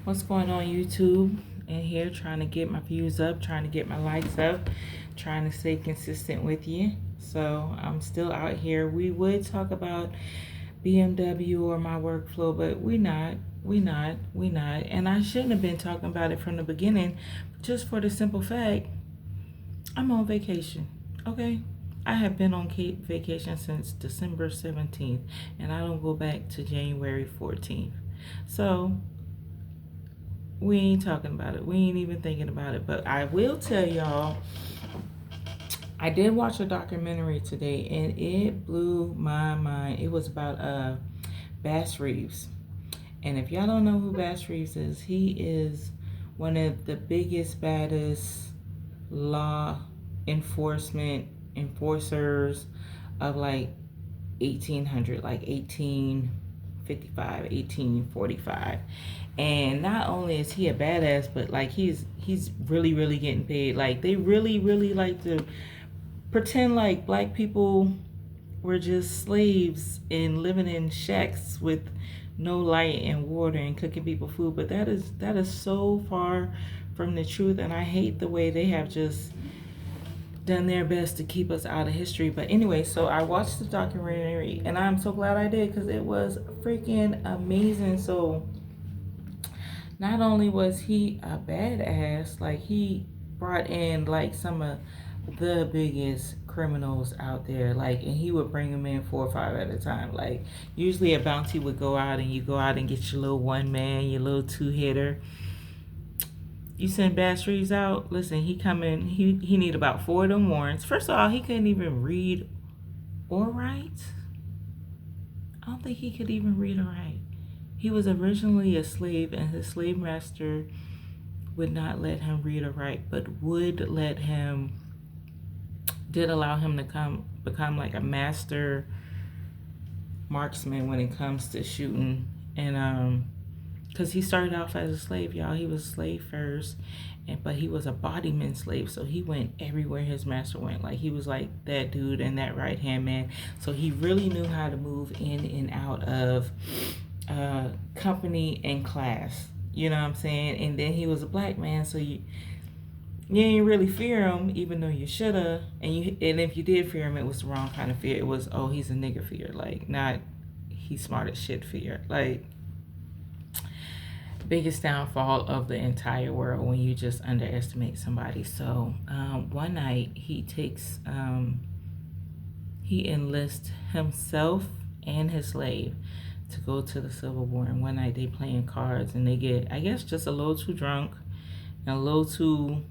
What's going on, YouTube? And here trying to get my views up, trying to get my likes up, trying to stay consistent with you. So I'm still out here. We would talk about BMW or my workflow, but we not. And I shouldn't have been talking about it from the beginning, just for the simple fact I'm on vacation. Okay? I have been on vacation since December 17th, and I don't go back to January 14th. So we ain't talking about it. We ain't even thinking about it. But I will tell y'all, I did watch a documentary today and it blew my mind. It was about Bass Reeves. And if y'all don't know who Bass Reeves is, he is one of the biggest, baddest law enforcement enforcers of like 1800, like 1855, 1845. And not only is he a badass, but like he's really getting paid. Like they really like to pretend like black people were just slaves and living in shacks with no light and water and cooking people food. But that is so far from the truth, and I hate the way they have just done their best to keep us out of history. But anyway, so I watched the documentary and I'm so glad I did because it was freaking amazing. So not only was he a badass, like he brought in like some of the biggest criminals out there, like, and he would bring them in 4 or 5 at a time. Like usually a bounty would go out and you go out and get your little one man, your little two hitter. You send Bass Reeves out. Listen, he come in. He need about 4 of them warrants. First of all, he couldn't even read or write. I don't think he could even read or write. He was originally a slave, and his slave master would not let him read or write, but would let him, did allow him to become like a master marksman when it comes to shooting. And because he started off as a slave, y'all. He was a slave first, but he was a bodyman slave, so he went everywhere his master went. Like he was like that dude and that right hand man. So he really knew how to move in and out of company and class. You know what I'm saying? And then he was a black man, so you ain't really fear him, even though you shoulda. And if you did fear him, it was the wrong kind of fear. It was, oh, he's a nigger fear, like not he's smart as shit fear, like biggest downfall of the entire world when you just underestimate somebody. So one night he enlists himself and his slave to go to the Civil War. And one night they playing cards and they get, I guess, just a little too drunk and a little too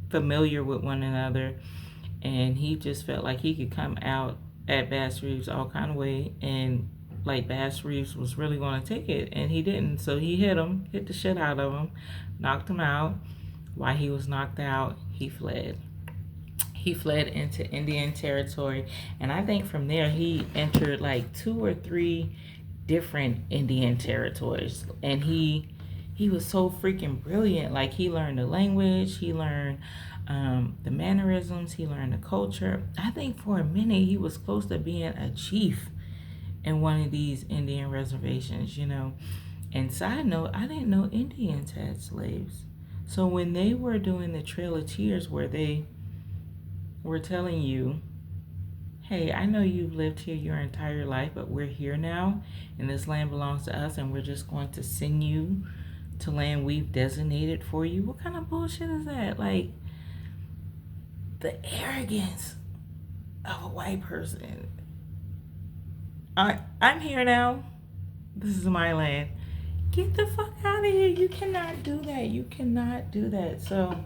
familiar with one another. And he just felt like he could come out at Bass Reeves all kind of way, and like Bass Reeves was really going to take it, and he didn't. So he hit the shit out of him, knocked him out. While he was knocked out, he fled. He fled into Indian territory, and I think from there he entered like 2 or 3 different Indian territories. And he was so freaking brilliant. Like he learned the language, he learned the mannerisms, he learned the culture. I think for a minute he was close to being a chief in one of these Indian reservations, you know. And side note, I didn't know Indians had slaves. So when they were doing the Trail of Tears, where they were telling you, hey, I know you've lived here your entire life, but we're here now, and this land belongs to us, and we're just going to send you to land we've designated for you. What kind of bullshit is that? Like, the arrogance of a white person. I'm here now. This is my land. Get the fuck out of here. You cannot do that. You cannot do that. So,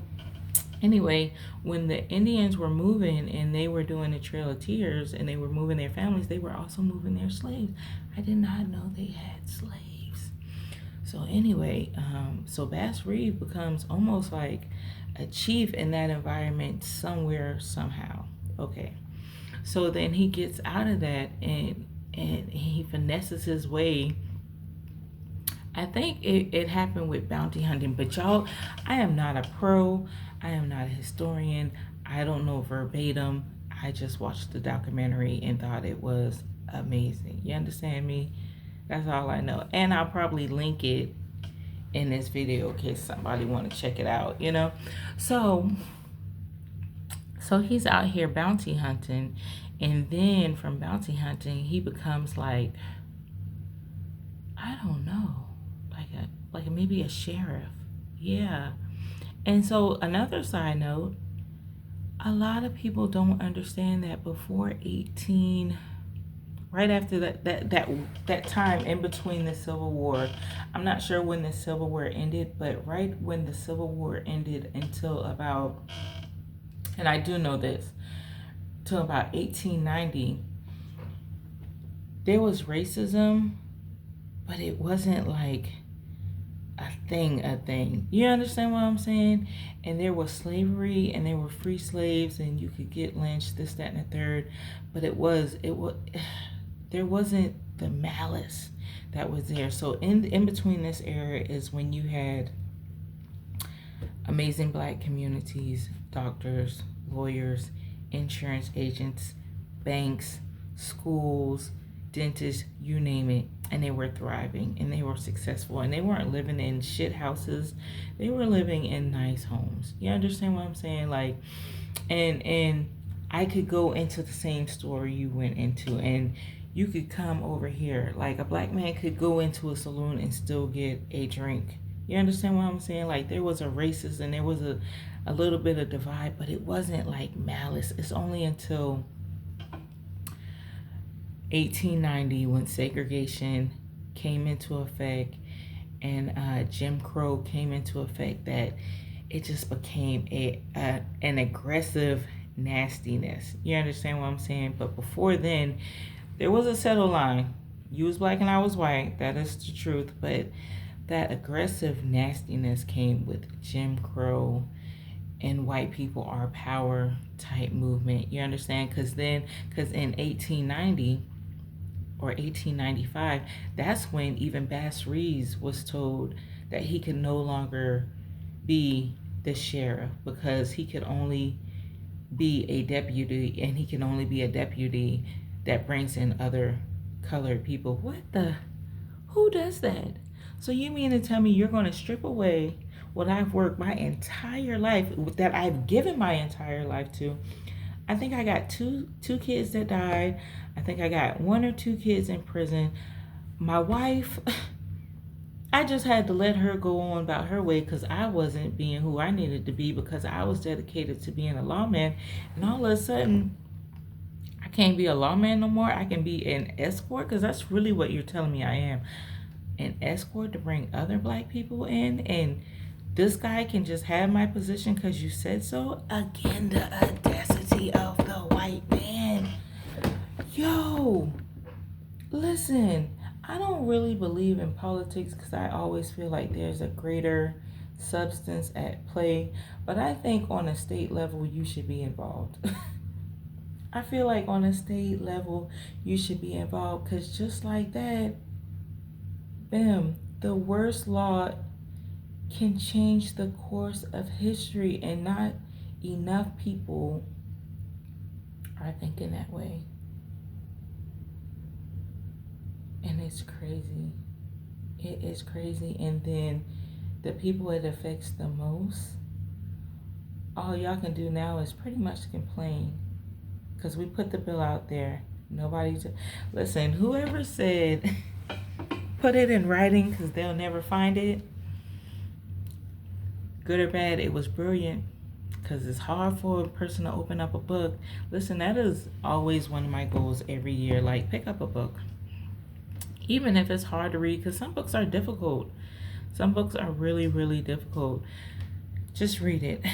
anyway, when the Indians were moving and they were doing the Trail of Tears and they were moving their families, they were also moving their slaves. I did not know they had slaves. So anyway, so Bass Reeves becomes almost like a chief in that environment somewhere, somehow. Okay. So then he gets out of that and he finesses his way. I think it happened with bounty hunting, but y'all, I am not a pro. I am not a historian. I don't know verbatim. I just watched the documentary and thought it was amazing. You understand me? That's all I know. And I'll probably link it in this video in case somebody want to check it out, you know. So he's out here bounty hunting, and then from bounty hunting he becomes like, I don't know, like maybe a sheriff. Yeah. And so another side note, a lot of people don't understand that before 18, right after that time in between the Civil War, I'm not sure when the Civil War ended, but right when the Civil War ended until about, and I do know this, till about 1890, there was racism, but it wasn't like a thing. You understand what I'm saying? And there was slavery, and there were free slaves, and you could get lynched, this, that, and the third. But it was there wasn't the malice that was there. So in between this era is when you had amazing black communities, doctors, lawyers, insurance agents, banks, schools, dentists, you name it, and they were thriving and they were successful, and they weren't living in shit houses. They were living in nice homes. You understand what I'm saying? Like, and I could go into the same store you went into, and you could come over here. Like, a black man could go into a saloon and still get a drink. You understand what I'm saying? Like, there was a racist and there was a little bit of divide, but it wasn't like malice. It's only until 1890 when segregation came into effect and Jim Crow came into effect that it just became an aggressive nastiness. You understand what I'm saying? But before then, there was a settled line. You was black and I was white. That is the truth. But that aggressive nastiness came with Jim Crow and white people are power type movement. You understand? Because in 1890 or 1895, that's when even Bass Reeves was told that he could no longer be the sheriff because he could only be a deputy, and he can only be a deputy that brings in other colored people. Who does that? So you mean to tell me you're going to strip away what I've worked my entire life, that I've given my entire life to? I think I got two kids that died. I think I got 1 or 2 kids in prison. My wife, I just had to let her go on about her way because I wasn't being who I needed to be, because I was dedicated to being a lawman. And all of a sudden, I can't be a lawman no more. I can be an escort, because that's really what you're telling me I am. An escort to bring other black people in, and this guy can just have my position because you said so? Again, the audacity of the white man. Yo, listen, I don't really believe in politics because I always feel like there's a greater substance at play. But I think on a state level, you should be involved. I feel like on a state level, you should be involved, because just like that, bam, the worst law can change the course of history, and not enough people are thinking that way. And it's crazy. It is crazy. And then the people it affects the most, all y'all can do now is pretty much complain, because we put the bill out there. Listen, whoever said put it in writing because they'll never find it, good or bad, it was brilliant, because it's hard for a person to open up a book. Listen, that is always one of my goals every year. Like, pick up a book, even if it's hard to read, because some books are difficult. Some books are really, really difficult. Just read it.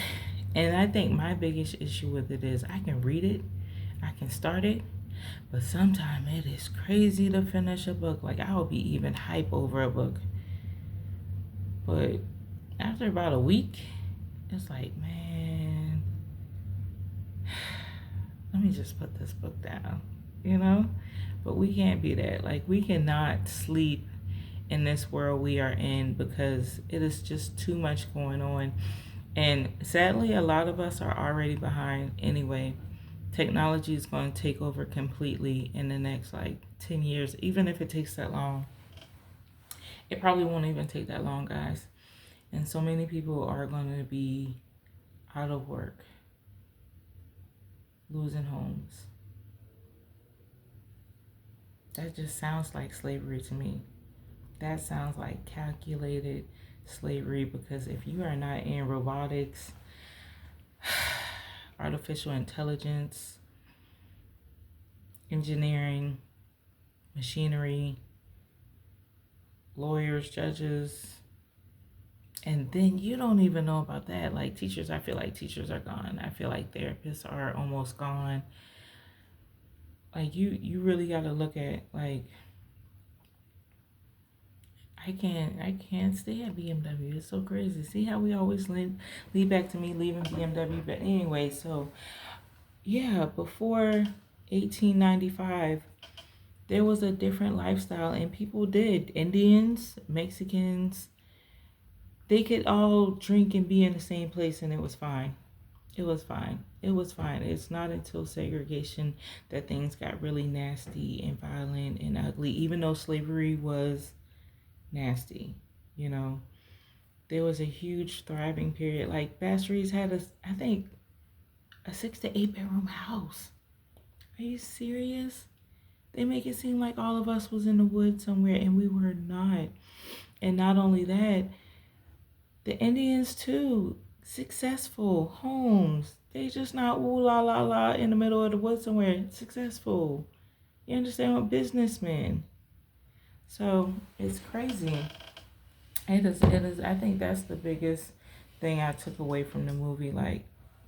And I think my biggest issue with it is I can read it, I can start it, but sometimes it is crazy to finish a book. Like, I will be even hype over a book, but after about a week, it's like, man, let me just put this book down, you know? But we can't be that. Like, we cannot sleep in this world we are in, because it is just too much going on. And sadly, a lot of us are already behind anyway. Technology is going to take over completely in the next like 10 years, even if it takes that long. It probably won't even take that long, guys. And so many people are going to be out of work, losing homes. That just sounds like slavery to me. That sounds like calculated slavery, because if you are not in robotics, artificial intelligence, engineering, machinery, lawyers, judges, and then you don't even know about that. Like teachers, I feel like teachers are gone. I feel like therapists are almost gone. Like you really got to look at, like, I can't stay at BMW. It's so crazy. See how we always lead back to me leaving BMW. But anyway, so yeah, before 1895, there was a different lifestyle, and people did. Indians, Mexicans, they could all drink and be in the same place, and it was fine. It was fine. It was fine. It's not until segregation that things got really nasty and violent and ugly, even though slavery was nasty, you know. There was a huge thriving period. Like Bass Reeves had I think, a 6 to 8 bedroom house. Are you serious? They make it seem like all of us was in the woods somewhere, and we were not. And not only that, the Indians too, successful homes. They just not ooh la la la in the middle of the woods somewhere. Successful. You understand what? Businessmen. So it's crazy. It is. I think that's the biggest thing I took away from the movie. Like,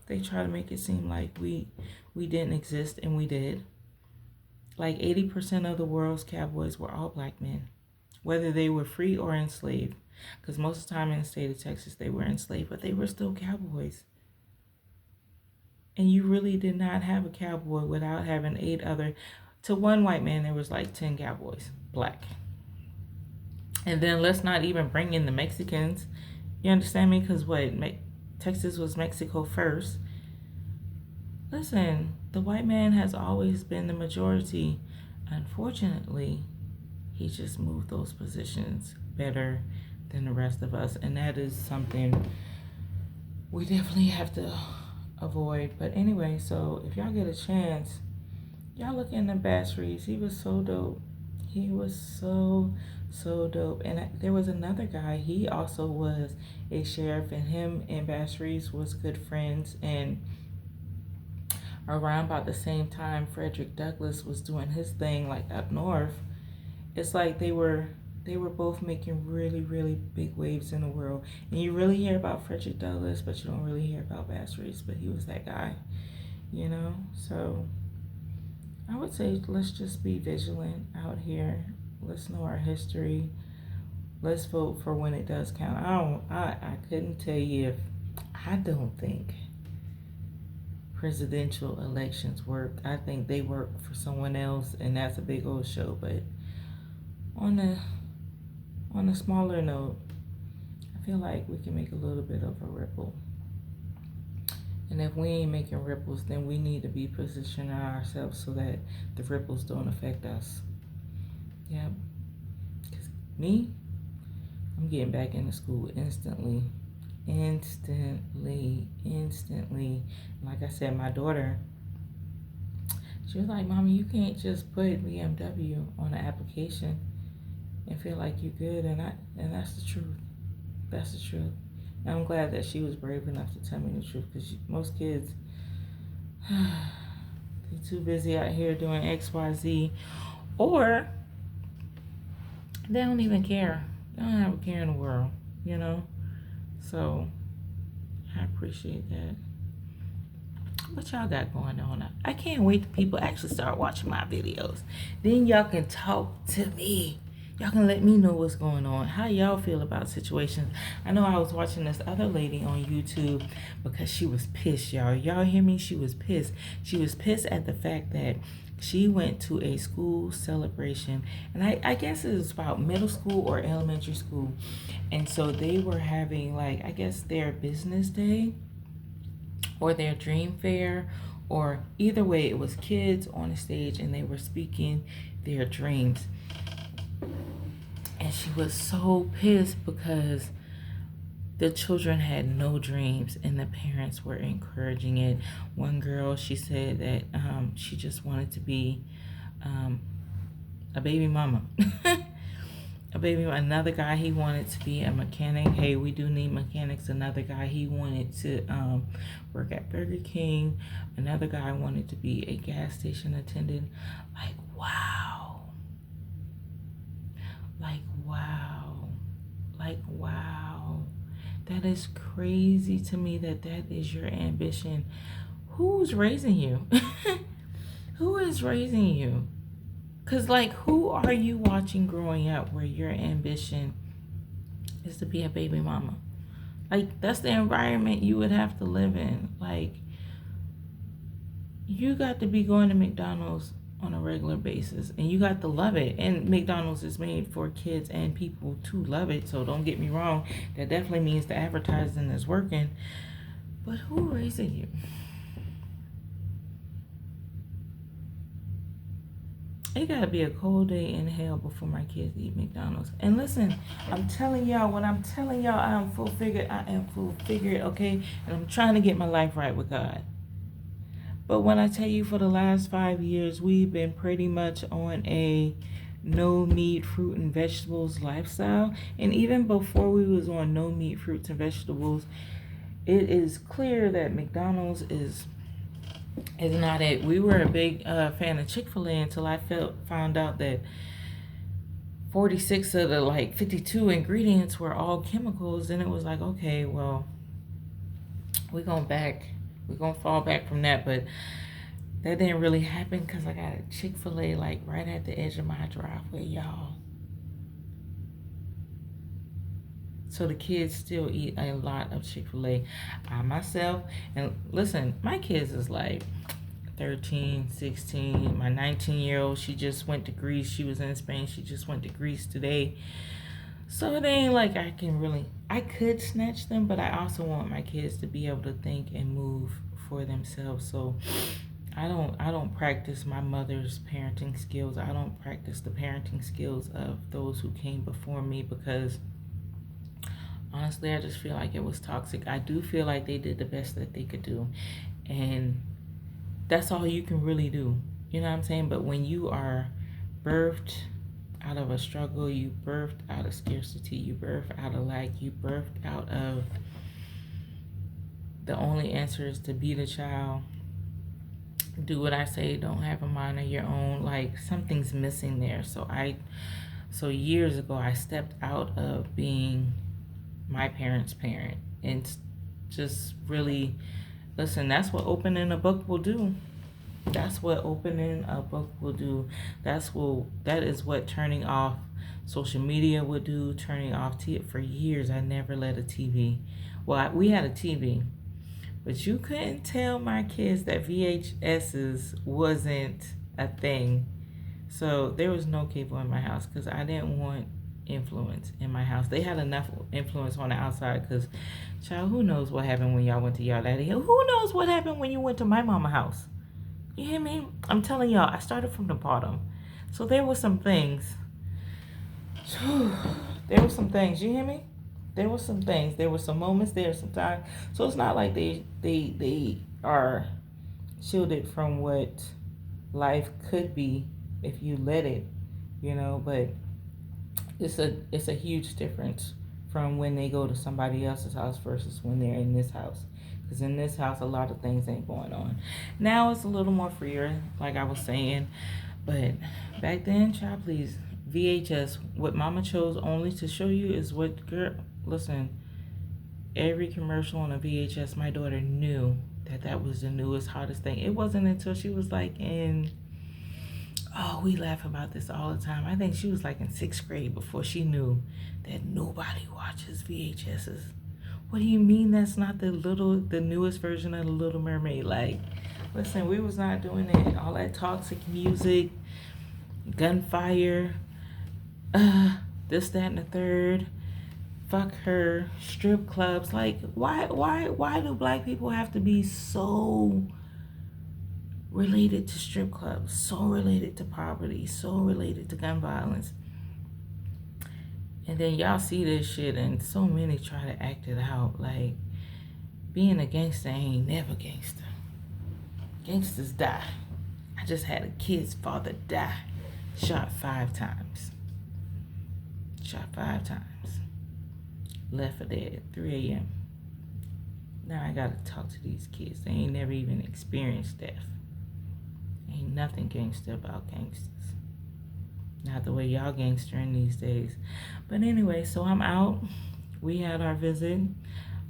they try to make it seem like we didn't exist, and we did. Like 80% of the world's cowboys were all black men, whether they were free or enslaved. Because most of the time in the state of Texas, they were enslaved, but they were still cowboys. And you really did not have a cowboy without having 8 other. To one white man, there was like 10 cowboys, black. And then let's not even bring in the Mexicans. You understand me? Because Texas was Mexico first. Listen, the white man has always been the majority. Unfortunately, he just moved those positions better than the rest of us. And that is something we definitely have to avoid. But anyway, so if y'all get a chance, y'all look into Bass Reeves. He was so dope. He was so dope. And there was another guy. He also was a sheriff, and him and Bass Reeves was good friends. And around about the same time Frederick Douglass was doing his thing, like up north, it's like they were both making really, really big waves in the world. And you really hear about Frederick Douglass, but you don't really hear about Bass Reeves. But he was that guy, you know. So I would say let's just be vigilant out here. Let's know our history. Let's vote for when it does count. I couldn't tell you if I don't think presidential elections work. I think they work for someone else, and that's a big old show. But on a smaller note, I feel like we can make a little bit of a ripple. And if we ain't making ripples, then we need to be positioning ourselves so that the ripples don't affect us. Yep. Because me, I'm getting back into school instantly. Like I said, my daughter, she was like, Mommy, you can't just put BMW on an application and feel like you're good. And that's the truth. That's the truth. And I'm glad that she was brave enough to tell me the truth, because most kids, they're too busy out here doing XYZ, or they don't even care. They don't have a care in the world, you know? So I appreciate that. What y'all got going on? I can't wait till people actually start watching my videos. Then y'all can talk to me. Y'all can let me know what's going on. How y'all feel about situations. I know I was watching this other lady on YouTube because she was pissed, y'all. Y'all hear me? She was pissed. She was pissed at the fact that she went to a school celebration, and I guess it was about middle school or elementary school. And so they were having, like, I guess their business day or their dream fair, or either way, it was kids on the stage and they were speaking their dreams. And she was so pissed because the children had no dreams and the parents were encouraging it. One girl, she said that she just wanted to be a baby mama. A baby. Another guy, he wanted to be a mechanic. Hey, we do need mechanics. Another guy, he wanted to work at Burger King. Another guy wanted to be a gas station attendant. Like, wow. Like, wow. Like, wow. That is crazy to me that that is your ambition. Who's raising you? Who is raising you? Because, like, who are you watching growing up where your ambition is to be a baby mama? Like, that's the environment you would have to live in. Like, you got to be going to McDonald's on a regular basis and you got to love it. And McDonald's is made for kids and people to love it. So don't get me wrong. That definitely means the advertising is working. But who raising you? It gotta be a cold day in hell before my kids eat McDonald's. And listen, I'm telling y'all, when I'm telling y'all I am full figured, okay? And I'm trying to get my life right with God. But when I tell you for the last 5 years, we've been pretty much on a no meat, fruit, and vegetables lifestyle. And even before we was on no meat, fruits, and vegetables, it is clear that McDonald's is not it. We were a big fan of Chick-fil-A until I found out that 46 of the like 52 ingredients were all chemicals. And it was like, okay, well, we're gonna fall back from that. But that didn't really happen because I got a Chick-fil-A like right at the edge of my driveway, y'all. So the kids still eat a lot of Chick-fil-A. I myself, and listen, my kids is like 13, 16. My 19-year-old, she just went to Greece. She was in Spain. She just went to Greece today. So it ain't like I could snatch them, but I also want my kids to be able to think and move for themselves. So I don't practice my mother's parenting skills. I don't practice the parenting skills of those who came before me because honestly, I just feel like it was toxic. I do feel like they did the best that they could do. And that's all you can really do. You know what I'm saying? But when you are birthed out of a struggle, you birthed out of scarcity, you birthed out of lack, you birthed out of the only answer is to be the child, do what I say, don't have a mind of your own, like something's missing there. So years ago I stepped out of being my parents' parent and just really listen. That's what opening a book will do. That's what opening a book will do. That is what turning off social media would do. Turning off TV. For years I never let a TV. Well, we had a TV, but you couldn't tell my kids that VHSs wasn't a thing. So there was no cable in my house because I didn't want influence in my house. They had enough influence on the outside because, child, who knows what happened when y'all went to y'all daddy? Who knows what happened when you went to my mama house? You hear me? I'm telling y'all, I started from the bottom. So there were some things. There were some things. You hear me? There were some things. There were some moments. There were some time. So it's not like they are shielded from what life could be if you let it, but it's a huge difference from when they go to somebody else's house versus when they're in this house. Because in this house, a lot of things ain't going on. Now it's a little more freer, like I was saying. But back then, child, please, VHS, what mama chose only to show you is what, girl, listen, every commercial on a VHS, my daughter knew that was the newest, hottest thing. It wasn't until she was like we laugh about this all the time. I think she was like in 6th grade before she knew that nobody watches VHSs. What do you mean that's not the newest version of the Little Mermaid? Like, listen, we was not doing it. All that toxic music, gunfire, this, that, and the third. Fuck her, strip clubs. Like, why do black people have to be so related to strip clubs, so related to poverty, so related to gun violence? And then y'all see this shit, and so many try to act it out. Like, being a gangster ain't never gangster. Gangsters die. I just had a kid's father die. Shot 5 times. Shot 5 times. Left for dead at 3 a.m. Now I gotta talk to these kids. They ain't never even experienced death. Ain't nothing gangster about gangsters. Not the way y'all gangstering these days. But anyway, so I'm out. We had our visit.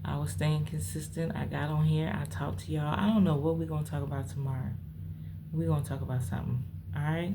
I was staying consistent. I got on here. I talked to y'all. I don't know what we're going to talk about tomorrow. We're going to talk about something. All right?